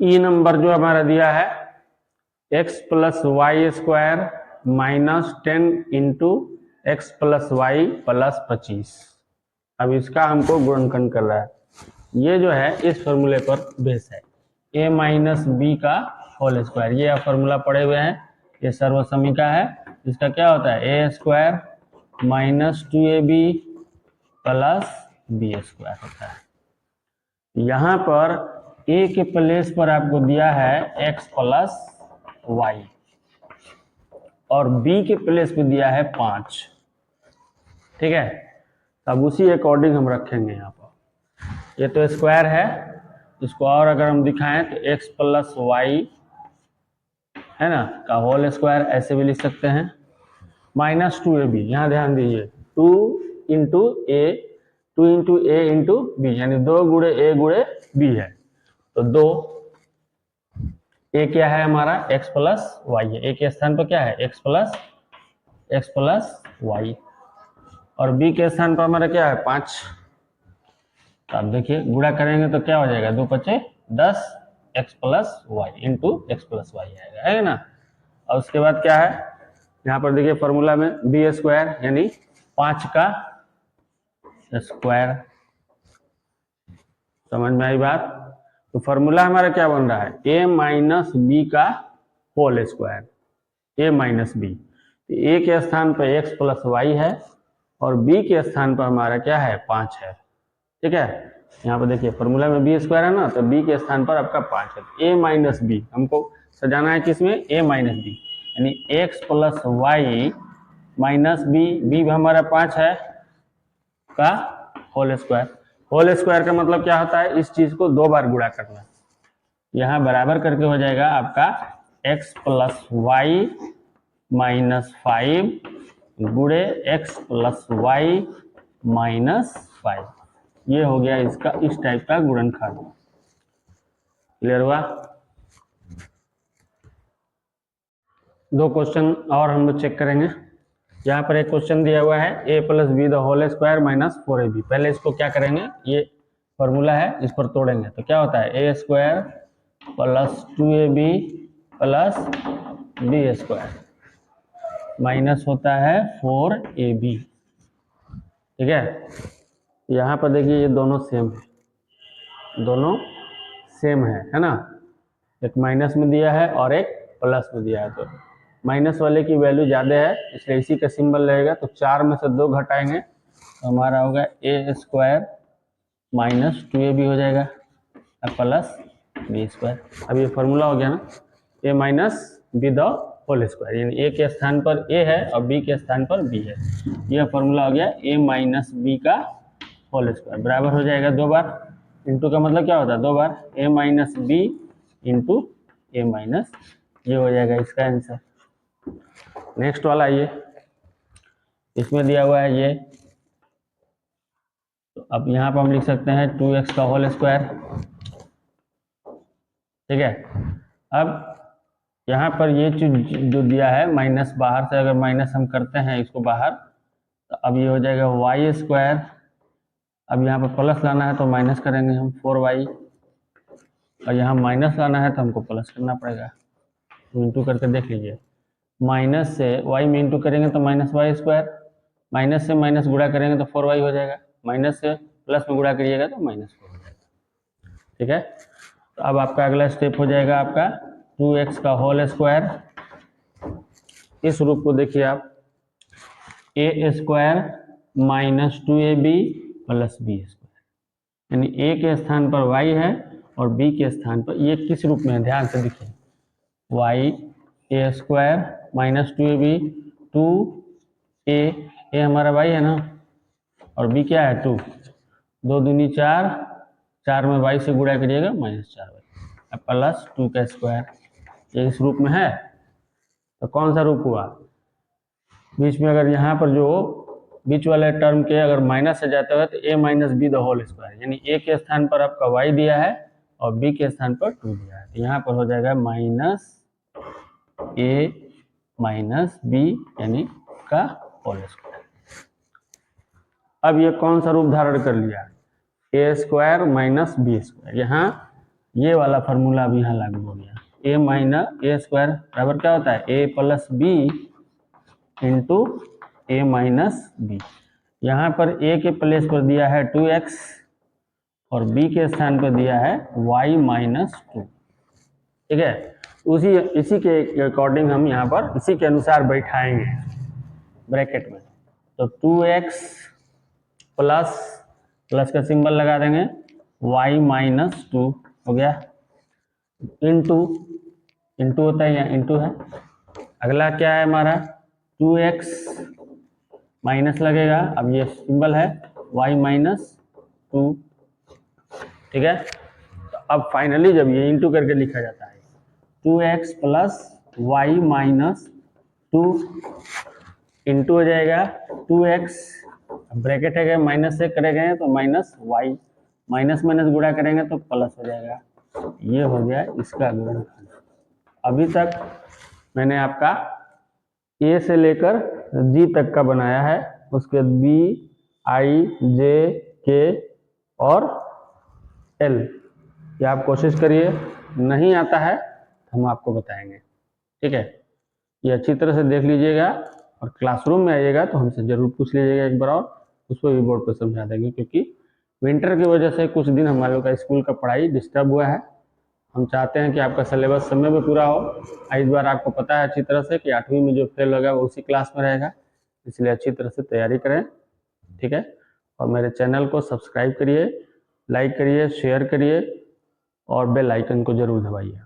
ई number जो हमारा दिया है x plus Y square minus 10 into X plus Y plus 25। अब इसका हमको गुणनखंड कर रहा है। ये जो है इस फॉर्मूले पर बेस है, a माइनस बी का होल स्क्वायर। ये आप फॉर्मूला पढ़े हुए हैं, ये सर्वसमीका है। इसका क्या होता है A square minus 2ab plus B square होता है। यहाँ पर a के प्लेस पर आपको दिया है x प्लस वाई और b के प्लेस पे दिया है 5। ठीक है, अब उसी अकॉर्डिंग हम रखेंगे यहाँ पर। ये तो स्क्वायर है, इसको और अगर हम दिखाएं तो x प्लस वाई है ना का होल स्क्वायर ऐसे भी लिख सकते हैं, माइनस 2ab। यहाँ ध्यान दीजिए 2 इंटू ए, 2 इंटू ए इंटू बी, यानी 2 गुणे ए गुणे बी है। तो 2 ए क्या है हमारा x प्लस वाई है, ए के स्थान पर क्या है x प्लस वाई और b के स्थान पर हमारा क्या है 5। तो आप देखिए गुणा करेंगे तो क्या हो जाएगा 2 पचे 10 x plus Y into X plus Y आएगा, है ना। और उसके बाद क्या है यहाँ पर देखिए फॉर्मूला में बी स्क्वायर यानी 5 का स्क्वायर। समझ में आई बात। तो फॉर्मूला हमारा क्या बन रहा है a माइनस बी का whole square, a minus B. A के स्थान पर x प्लस वाई है और b के स्थान पर हमारा क्या है 5 है। ठीक है, यहाँ पर देखिए फॉर्मूला में बी स्क्वायर है ना, तो b के स्थान पर आपका 5 है। a माइनस बी हमको सजाना है किसमें a माइनस बी, यानी x plus Y minus B, B हमारा 5 है का होल स्क्वायर। होल स्क्वायर का मतलब क्या होता है, इस चीज को 2 बार गुणा करना। यहाँ बराबर करके हो जाएगा आपका x प्लस वाई माइनस 5 गुणे एक्स प्लस वाई माइनस 5। ये हो गया इसका इस टाइप का गुणनखंड। क्लियर हुआ। 2 क्वेश्चन और हम लोग चेक करेंगे। यहाँ पर एक क्वेश्चन दिया हुआ है a plus B the whole square minus 4ab। पहले इसको क्या करेंगे, ये फॉर्मूला है इस पर तोड़ेंगे तो क्या होता है a square plus 2ab plus B square minus होता है 4ab। ठीक है, यहाँ पर देखिए ये दोनों सेम है, दोनों सेम है ना। एक माइनस में दिया है और एक प्लस में दिया है, तो माइनस वाले की वैल्यू ज़्यादा है इसलिए इसी का सिंबल रहेगा। तो 4 में से 2 घटाएंगे तो हमारा होगा ए स्क्वायर माइनस 2ab हो जाएगा प्लस बी स्क्वायर। अब ये फॉर्मूला हो गया ना, A minus B the whole square, यानी ए के स्थान पर ए है और बी के स्थान पर बी है। यह फॉर्मूला हो गया ए माइनस बी का होल स्क्वायर बराबर हो जाएगा 2 बार। इंटू का मतलब क्या होता है 2 बार, ए माइनस बी इंटू ए माइनस, ये हो जाएगा इसका आंसर। नेक्स्ट वाला ये इसमें दिया हुआ है ये, तो अब यहाँ पर हम लिख सकते हैं 2x का होल स्क्वायर। ठीक है, अब यहाँ पर ये चीज जो दिया है माइनस, बाहर से अगर माइनस हम करते हैं इसको बाहर तो अब ये हो जाएगा वाई स्क्वायर। अब यहाँ पर प्लस लाना है तो माइनस करेंगे हम 4y, और यहाँ माइनस लाना है तो हमको प्लस करना पड़ेगा। इंटू करके देख लीजिए, माइनस से y में इंटू करेंगे तो माइनस वाई स्क्वायर, माइनस से माइनस गुणा करेंगे तो 4y हो जाएगा, माइनस से प्लस में गुणा करिएगा तो माइनस 4 हो जाएगा। ठीक है, तो अब आपका अगला स्टेप हो जाएगा आपका 2x का होल स्क्वायर। इस रूप को देखिए आप, A square minus 2ab plus B square, यानी ए के स्थान पर y है और बी के स्थान पर ये किस रूप में है ध्यान से देखिए, y ए स्क्वायर माइनस 2ab, 2a हमारा y है ना और b क्या है 2, 2 दूनी 4, 4 में y से गुणा करिएगा माइनस 4y प्लस 2 का स्क्वायर। ये इस रूप में है, तो कौन सा रूप हुआ, बीच में अगर यहाँ पर जो बीच वाले टर्म के अगर माइनस से जाते हुए तो a minus B the whole square, यानी a के स्थान पर आपका y दिया है और b के स्थान पर 2 दिया है, तो यहाँ पर हो जाएगा माइनस a माइनस बी यानी का होल स्क्वायर। अब ये कौन सा रूप धारण कर लिया, ए स्क्वायर माइनस बी स्क्वायर। यहाँ ये वाला फार्मूला अब यहाँ लागू हो गया, ए माइनस ए स्क्वायर बराबर क्या होता है, ए प्लस बी इंटू ए माइनस बी। यहाँ पर ए के प्लेस पर दिया है 2x और बी के स्थान पर दिया है y माइनस 2। ठीक है, इसी के अकॉर्डिंग हम यहाँ पर इसी के अनुसार बैठाएंगे ब्रैकेट में। तो 2x प्लस का सिंबल लगा देंगे, y माइनस 2 हो गया, इंटू होता है, यहाँ इंटू है। अगला क्या है हमारा, 2x माइनस लगेगा, अब ये सिंबल है y माइनस 2। ठीक है, तो अब फाइनली जब ये इंटू करके लिखा जाता है 2x plus Y minus 2 into हो जाएगा 2x, ब्रैकेट है माइनस से करे गए तो माइनस वाई, माइनस माइनस गुणा करेंगे तो प्लस हो जाएगा। ये हो गया इसका गुणनखंड। अभी तक मैंने आपका ए से लेकर जी तक का बनाया है, उसके बी आई जे के और एल। ये आप कोशिश करिए, नहीं आता है तो हम आपको बताएंगे। ठीक है, ये अच्छी तरह से देख लीजिएगा और क्लासरूम में आइएगा तो हमसे ज़रूर पूछ लीजिएगा एक बार, और उसको भी बोर्ड पर समझा देंगे, क्योंकि विंटर की वजह से कुछ दिन हमारे लोग का स्कूल का पढ़ाई डिस्टर्ब हुआ है। हम चाहते हैं कि आपका सिलेबस समय में पूरा हो। इस बार आपको पता है अच्छी तरह से कि 8वीं में जो फेल होगा वो उसी क्लास में रहेगा, इसलिए अच्छी तरह से तैयारी करें। ठीक है, और मेरे चैनल को सब्सक्राइब करिए, लाइक करिए, शेयर करिए और बेल आइकन को जरूर दबाइए।